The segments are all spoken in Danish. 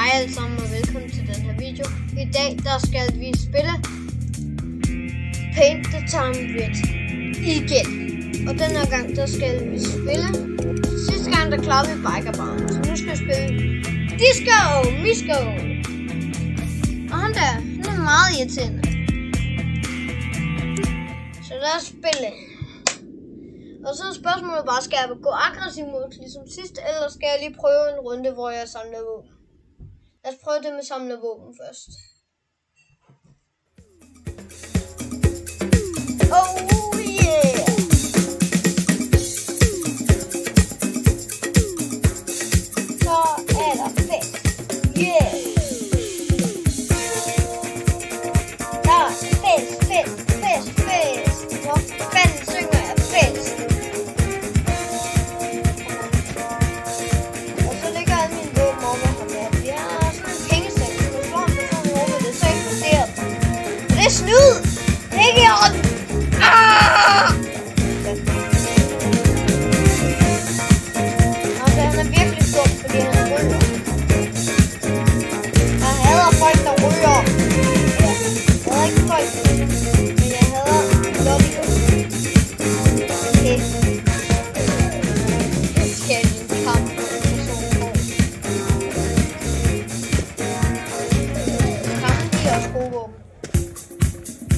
Hej alle sammen og velkommen til den her video. I dag der skal vi spille Paint the Town Red igen. Og den her gang der skal vi spille. Sidste gang der klarede vi Bikerbarn. Så nu skal vi spille Disco Misco. Og han der, han er meget irriterende. Så lad os spille. Og så er spørgsmålet bare, skal jeg gå aggressiv mod ligesom sidst, eller skal jeg lige prøve en runde, hvor jeg samler våben? Lad os prøve det med samle våben først. Oh yeah! Så er der fest. Yeah! Der er fest, fest, fest, fest. Hvor fanden synger jeg fest? Og så ligger alle mine våben over ham her. Vi har sådan en pengesæk, så du slår en person over med det, så eksploderer den. Det er snyd! Det er ikke i orden! Han er virkelig dum, fordi han ryger. Jeg hader folk, der ryger. Ja, jeg hader ikke folk, men jeg hader lobbyet. Okay. Jeg skal i en kamp med en person. Kampen giver også gode våben.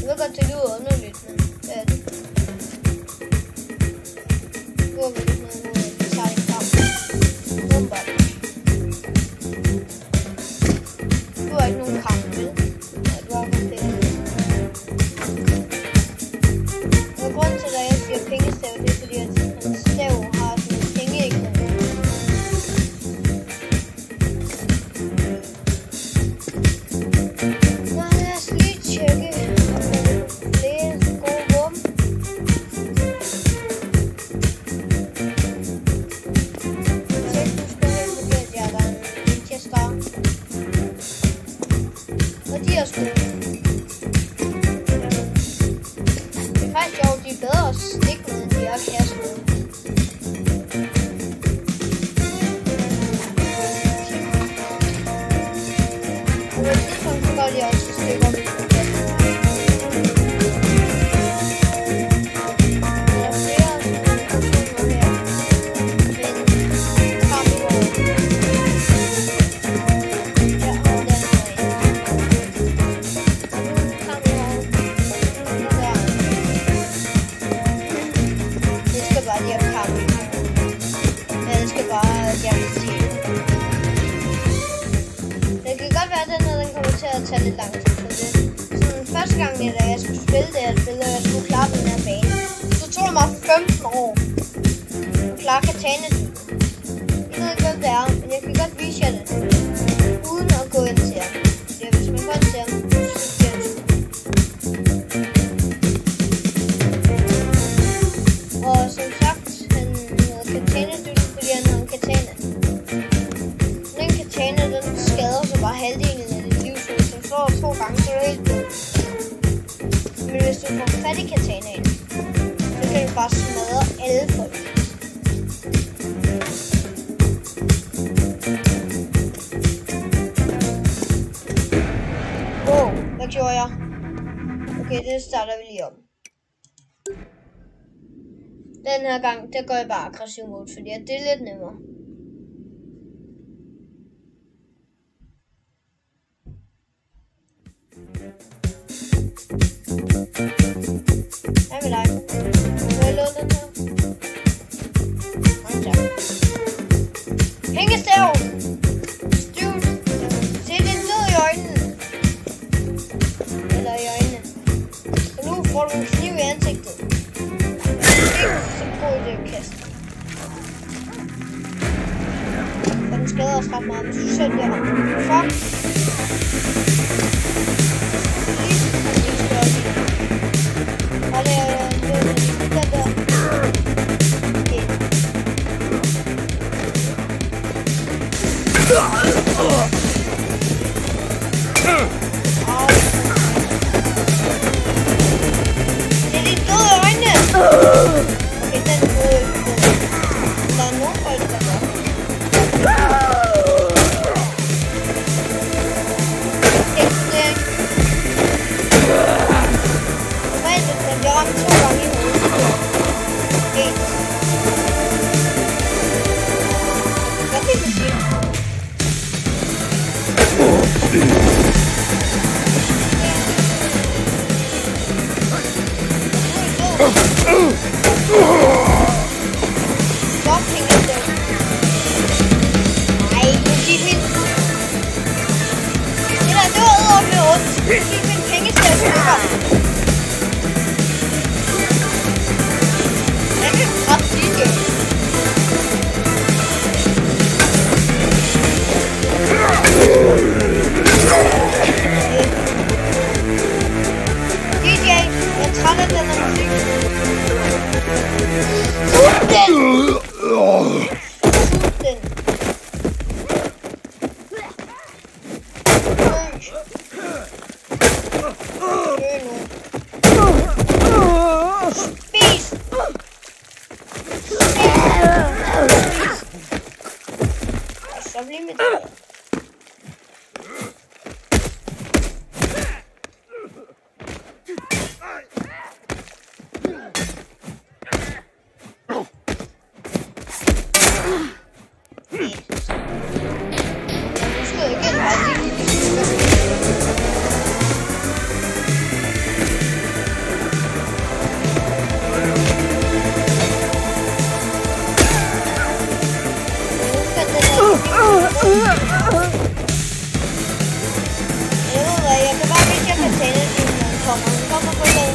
Jeg ved godt, det lyder underligt, men det er det. Nu er vi lidt nede nu, vi tager en kamp. Du har ikke nogen kamp, vel? Ja, du har kun penge. Og grunden til, at jeg siger pengestav, det er fordi, at en stav har sådan en penge i den. Nå, lad os lige tjekke, om der er flere gode våben. Og de er sgu. Det er faktisk sjovt, de er bedre at stikke med, end de er kasse. Og på et tidspunkt så går de også et stykke op i den kasse. Der er flere personer her. Men kamp i år. Det kan godt være, at den her den kommer til at tage lidt lang tid for det. Sådan første gang, da jeg skulle spille det her spil, og jeg skulle klare den her bane, så tog det mig 15 år at klare Katana. Jeg ved ikke, hvem det er, men jeg kan godt vise jer det, uden at gå ind til ham. Så hvis man går ind til ham, så bliver det sgu. Og som sagt, han hedder Katana, fordi han har en katana. Den katana, den skader så bare halvdelen af dit liv, så hvis du får 2 gange, så er du helt død. Men hvis du får fat i katanaen, så kan du bare smadre alle folk. Wow, hvad gjorde jeg? Okay, det starter vi lige om. Den her gang, der går jeg bare aggressiv mod, fordi det er lidt nemmere. Hvad med dig? Må jeg låne den her? Mange tak. Pengestav! Stjul! Se din død i øjnene. Eller i øjnene. Så nu får du en kniv i ansigtet. Så prøv det at kaste. Og den skader os ret meget, hvis du selv bliver ramt. Fuck! Og det er den der. Det er de døde øjne! Okay, den er døde. Der er nogen folk, der gør. Giv min pengesæt stykker. Jeg kan dræbe DJ. DJ, jeg er træt af den her musik. Sut den! Sut den! Spis! Så bliver mit det. Jeg kan bare vise, jeg kan tale det, når han kommer. Han kommer på den.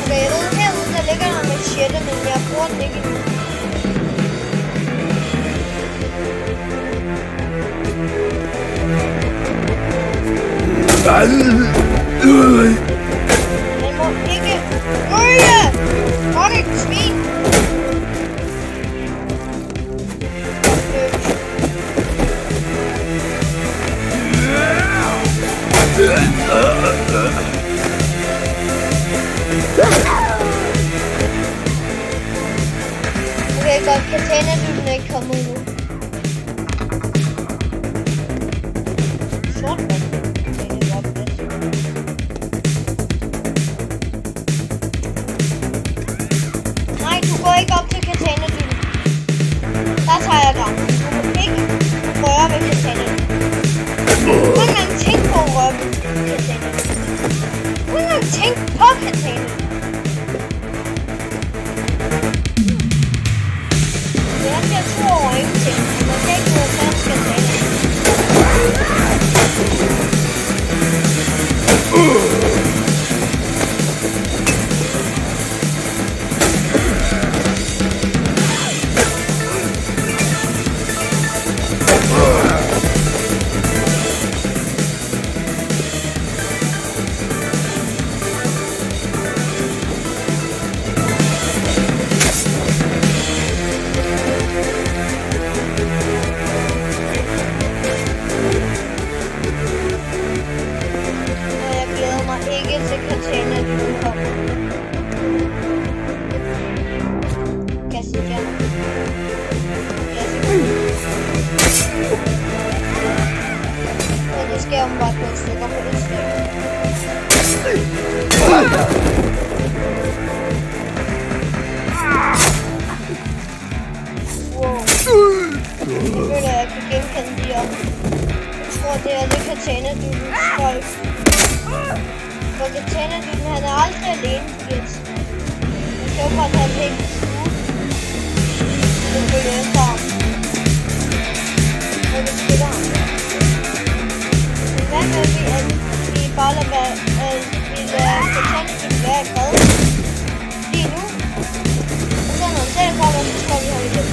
Okay, jeg ved herude, der ligger der machete, men jeg bruger den ikke endnu. Man må ikke ryge! Fucking svin! Okay, godt. Katana-dyben er ikke kommet endnu. Sort mand. Nej, du går ikke op til katana-dyben. Der tager jeg dig. Du må ikke røre ved katana-dyben. Du må ikke engang tænke på at røre ved katana-dyben. Du må ikke engang tænke på katana-dyben. Det er også jeg tror over ingenting. Man kan ikke gå fast katana-dyben. Det er det katana-dyben folk. For katana-dyben, han er aldrig alene, Blitz. Han skal jo bare have penge. Det følger efter ham. Og det spiller ham. Men hvad med vi, at vi bare lader katana-dyben være i fred? Lige nu. Og så når han selv kommer, så slår vi ham igen.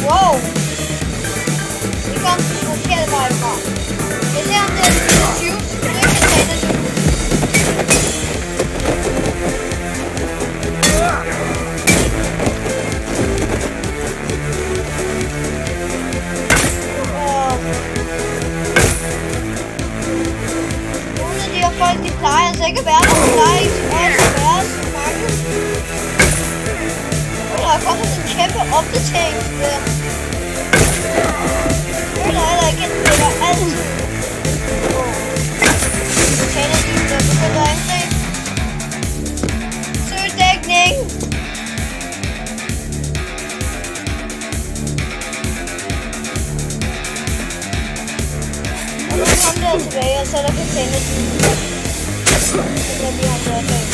Wow! Vi kom den forkerte vej fra. Jeg ser om det er 20, så det kan tage det. Nogle af de her folk, de plejer altså ikke at være der. De plejer ikke at være så mange. Der har kommet en kæmpe opdatering til det. Nu er der ikke en spiller altid. Tjenerdyben er begyndt at angribe. Søg dækning! Og nu kom der tilbage, og så er der containerdyben. Så kan vi have der bag.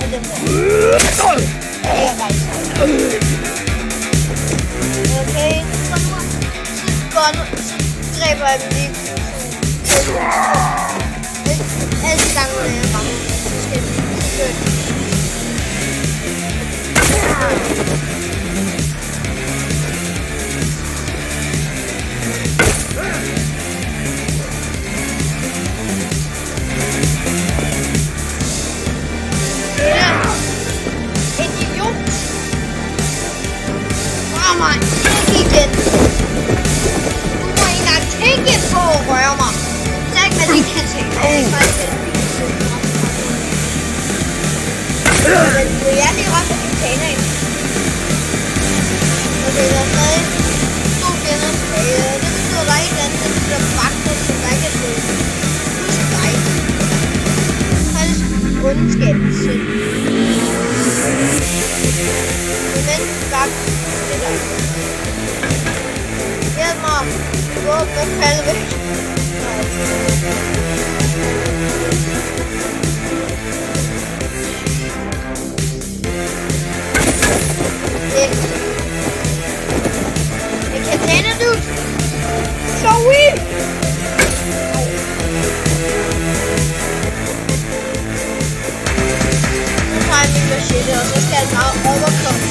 Og den der. Det er ret sejt. Okay, så dræber jeg dem lige. Alle gange, når jeg rammer, så skal vi gøre det. Mig ikke igen. Du må ikke engang tænke på at røre mig. Så ikke man ikke kan tænke. Men du er lige ret for container ind. Okay, der er stadig 2 fjender tilbage. Det betyder, der er ikke andet end de der vagter, som der ikke er blevet. Plus dig. Faktisk ondskaben selv. Men vagt. Hjælp mig! Våben og falde væk! Det kan tænde du! Så weird! Nu tager jeg min machete, og så skal jeg bare overkomme.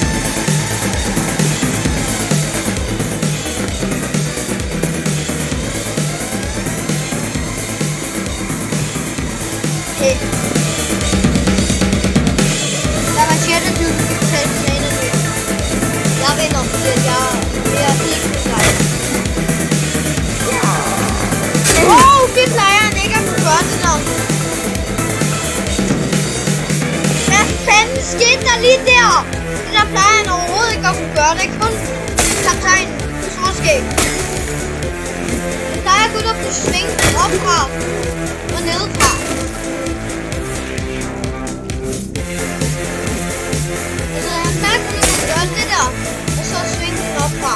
Okay. Der var sjældent, at du kan tage planer nu. Jeg vinder, fordi jeg er helt klar. Wow, fedt skete der lige der? Det der plejer han overhovedet ikke at kunne gøre. Det er kun kaptajnen. Måske. Det plejer kun at kunne svinge opfra og nedefra. Altså han plejer kun at kunne gøre det der. Og så svinge den opfra.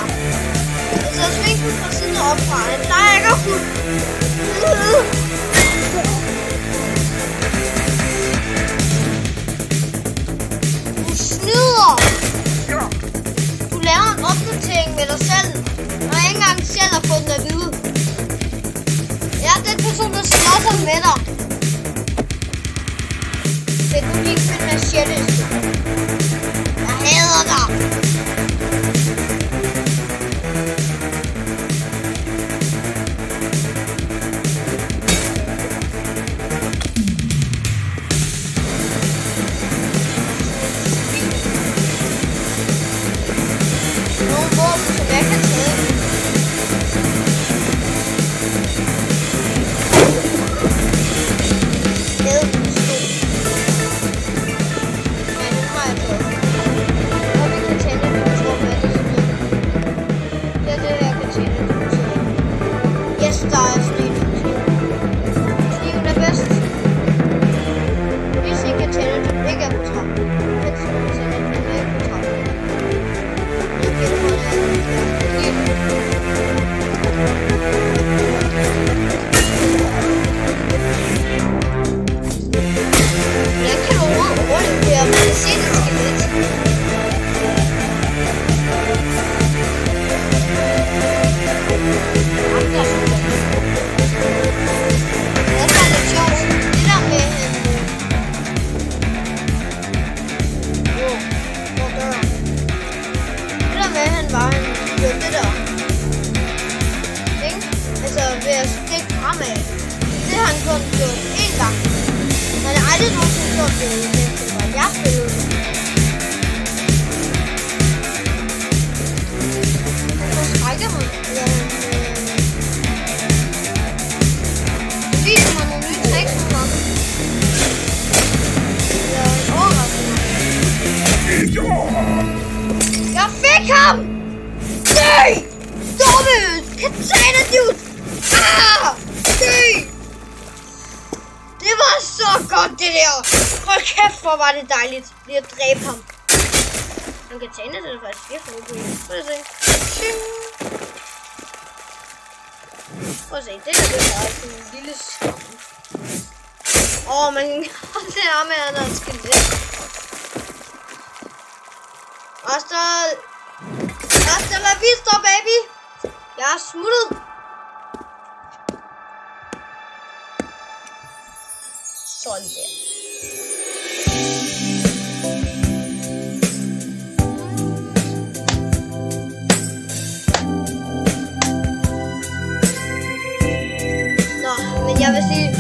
Altså svinge den fra siden og opfra. Han plejer ikke at kunne... Du laver en opdatering med dig selv, og ikke engang selv har fået den at vide. Jeg er den person, der slås med dig. Det er du din finansielle. Jeg hader dig. Jeg fik ham! Dø! Dumme! Katana, dude! Ah! Dø! Det var så godt, det der! Hold kæft, hvor var det dejligt lige at dræbe ham. Man katana, det er faktisk virkelig okay. Prøv at se. Prøv at se, det her det er sådan en lille skam. Men det er med, at der er en skelet. Hasta la vista, baby! Jeg er smuttet! Sådan der. Nå, men jeg vil sige,